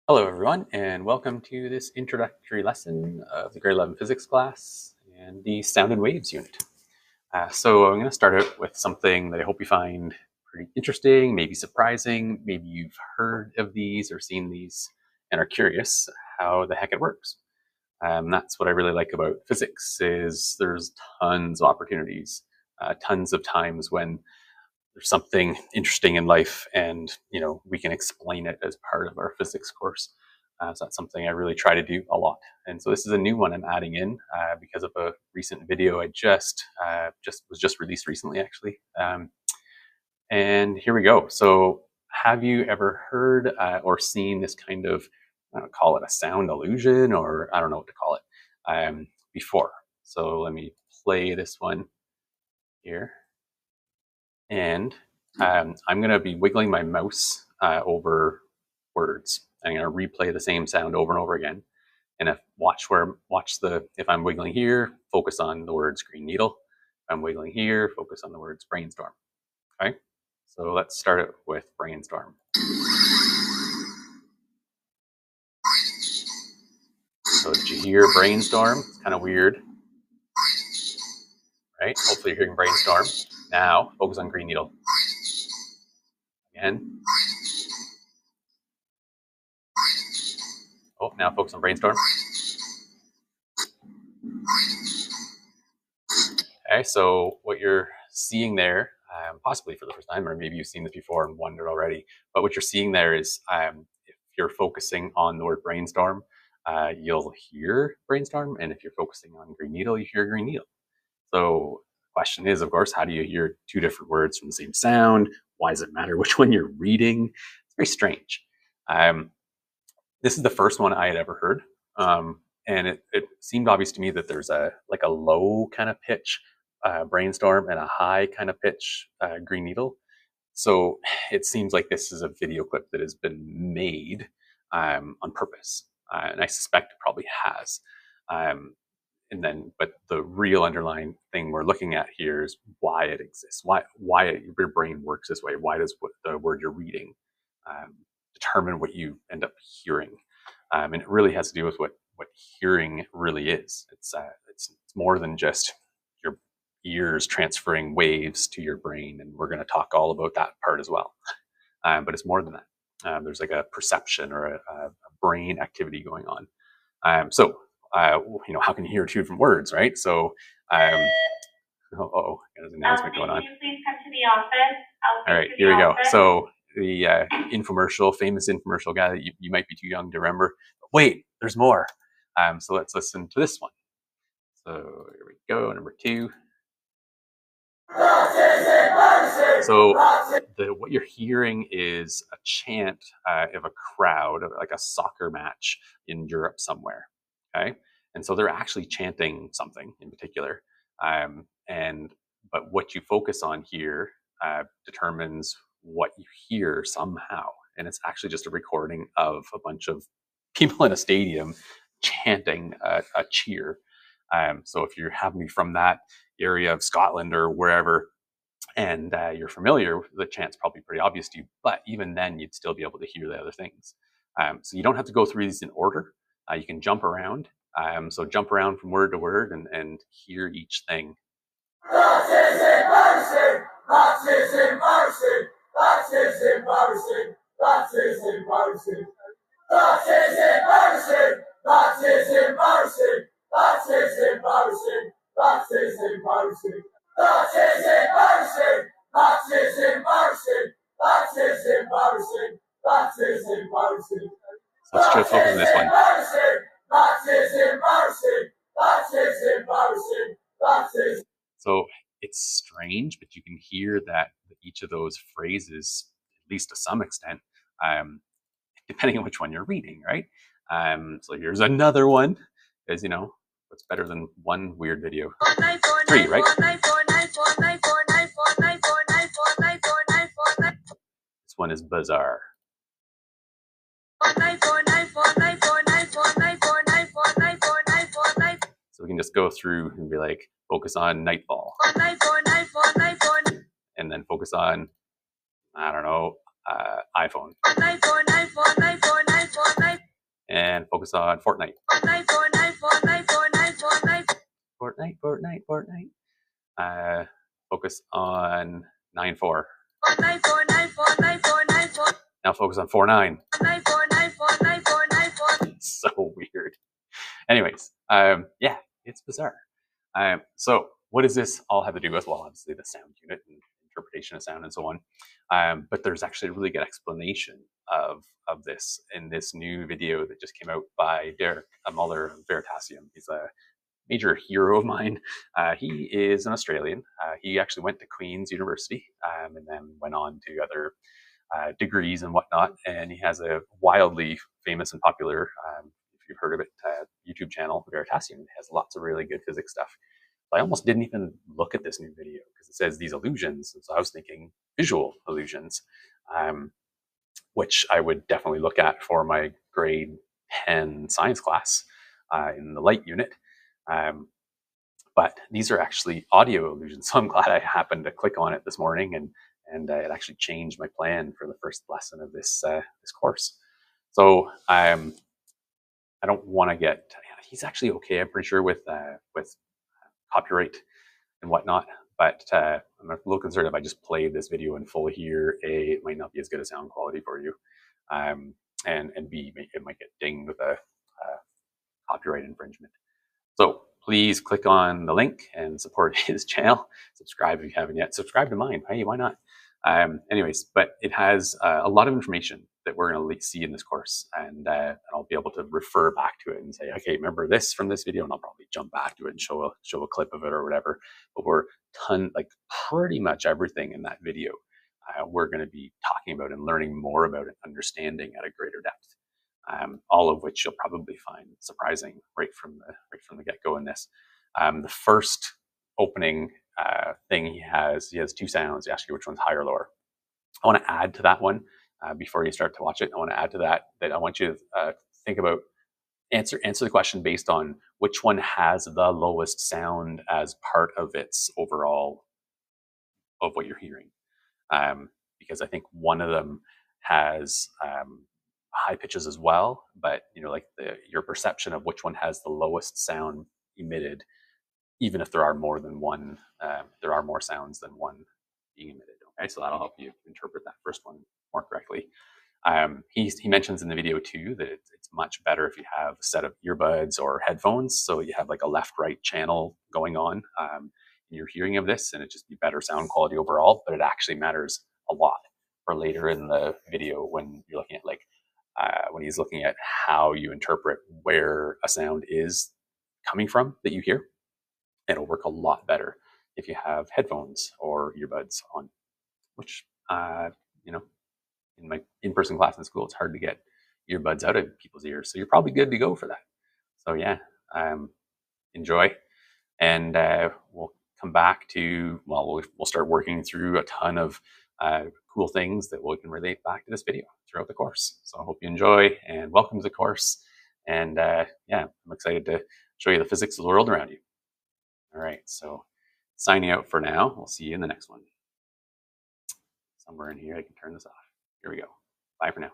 Hello everyone, and welcome to this introductory lesson of the grade 11 physics class and the sound and waves unit. So I'm going to start out with something that I hope you find pretty interesting, maybe surprising. Maybe you've heard of these or seen these and are curious how the heck it works. That's what I really like about physics is there's tons of opportunities, tons of times when there's something interesting in life and we can explain it as part of our physics course. So that's something I really try to do a lot. And so this is a new one I'm adding in because of a recent video I just released recently, actually. And here we go. So have you ever heard or seen this kind of, I don't call it a sound illusion, or I don't know what to call it, before? So let me play this one here. And I'm going to be wiggling my mouse over words. I'm going to replay the same sound over and over again. And if if I'm wiggling here, focus on the words green needle. If I'm wiggling here, focus on the words brainstorm. Okay, so let's start it with brainstorm. So did you hear brainstorm? It's kind of weird, right? Hopefully you're hearing brainstorm. Now focus on green needle. Again. Oh, now focus on brainstorm. Okay, so what you're seeing there, possibly for the first time, or maybe you've seen this before and wondered already, but what you're seeing there is if you're focusing on the word brainstorm, you'll hear brainstorm, and if you're focusing on green needle, you hear green needle. So the question is, of course, how do you hear two different words from the same sound? Why does it matter which one you're reading? It's very strange. This is the first one I had ever heard. And it seemed obvious to me that there's a low kind of pitch brainstorm and a high kind of pitch green needle. So it seems like this is a video clip that has been made on purpose, and I suspect it probably has. But the real underlying thing we're looking at here is why it exists, why your brain works this way. Why does the word you're reading determine what you end up hearing? And it really has to do with what hearing really is. It's more than just your ears transferring waves to your brain, and we're going to talk all about that part as well. But it's more than that. There's like a perception or a brain activity going on. So how can you hear two different words, right? So, there's an announcement going on. Can you please come to the office? All right, here we go. So the famous infomercial guy that you might be too young to remember. But wait, there's more. So let's listen to this one. So here we go, number 2. So what you're hearing is a chant of a crowd, like a soccer match in Europe somewhere. Okay, and so they're actually chanting something in particular, but what you focus on here determines what you hear somehow, and it's actually just a recording of a bunch of people in a stadium chanting a cheer. So if you happen to be from that area of Scotland or wherever, and you're familiar, the chant's probably pretty obvious to you, but even then you'd still be able to hear the other things. So you don't have to go through these in order. You can jump around. So jump around from word to word and hear each thing. That is embarrassing! That is embarrassing! That is embarrassing! That is embarrassing! That is embarrassing! That is embarrassing! That is embarrassing! That is embarrassing! That is embarrassing! That is embarrassing! That is embarrassing! That is embarrassing! So let's try to focus on this one. That is embarrassing! That is embarrassing! That is. So it's strange, but you can hear that each of those phrases, at least to some extent, depending on which one you're reading, right? So here's another one, because what's better than one weird video? 3, right? This one is bizarre. So we can just go through and be like, focus on nightfall. And then focus on, I don't know, iPhone. and focus on Fortnite. Fortnite. Focus on 9-4. Now focus on 4-9. It's so weird. Anyways, yeah, it's bizarre. So what does this all have to do with? Well, obviously the sound unit and interpretation of sound and so on. But there's actually a really good explanation of this in this new video that just came out by Derek Muller of Veritasium. He's a major hero of mine. He is an Australian. He actually went to Queen's University and then went on to other degrees and whatnot. And he has a wildly famous and popular, if you've heard of it, YouTube channel, Veritasium. It has lots of really good physics stuff. I almost didn't even look at this new video because it says these illusions. And so I was thinking visual illusions, which I would definitely look at for my grade 10 science class in the light unit. But these are actually audio illusions. So I'm glad I happened to click on it this morning and it actually changed my plan for the first lesson of this this course. So I don't want to get. He's actually okay, I'm pretty sure, with copyright and whatnot. But I'm a little concerned if I just play this video in full here. A, it might not be as good a sound quality for you, and B, it might get dinged with a copyright infringement. So please click on the link and support his channel. Subscribe if you haven't yet. Subscribe to mine. Hey, why not? Anyways, but it has a lot of information that we're going to see in this course, and I'll be able to refer back to it and say, okay, remember this from this video, and I'll probably jump back to it and show a clip of it or whatever. But we're pretty much everything in that video we're going to be talking about and learning more about and understanding at a greater depth. All of which you'll probably find surprising right from the get-go in this. The first opening thing he has two sounds. He asks you which one's higher or lower. I want to add to that one before you start to watch it. I want to add to that I want you to think about answer the question based on which one has the lowest sound as part of its overall of what you're hearing, because I think one of them has high pitches as well, but your perception of which one has the lowest sound emitted, even if there are more than one, there are more sounds than one being emitted. Okay, so that'll help you interpret that first one more correctly. He mentions in the video too that it's much better if you have a set of earbuds or headphones, so you have like a left-right channel going on in your hearing of this, and it just be better sound quality overall. But it actually matters a lot for later in the video when you're looking at when he's looking at how you interpret where a sound is coming from that you hear. It'll work a lot better if you have headphones or earbuds on, which, in my in-person class in school, it's hard to get earbuds out of people's ears. So you're probably good to go for that. So yeah, enjoy. And we'll come back to, we'll start working through a ton of cool things that we can relate back to this video throughout the course. So I hope you enjoy and welcome to the course. And yeah, I'm excited to show you the physics of the world around you. All right, so signing out for now. We'll see you in the next one. Somewhere in here, I can turn this off. Here we go. Bye for now.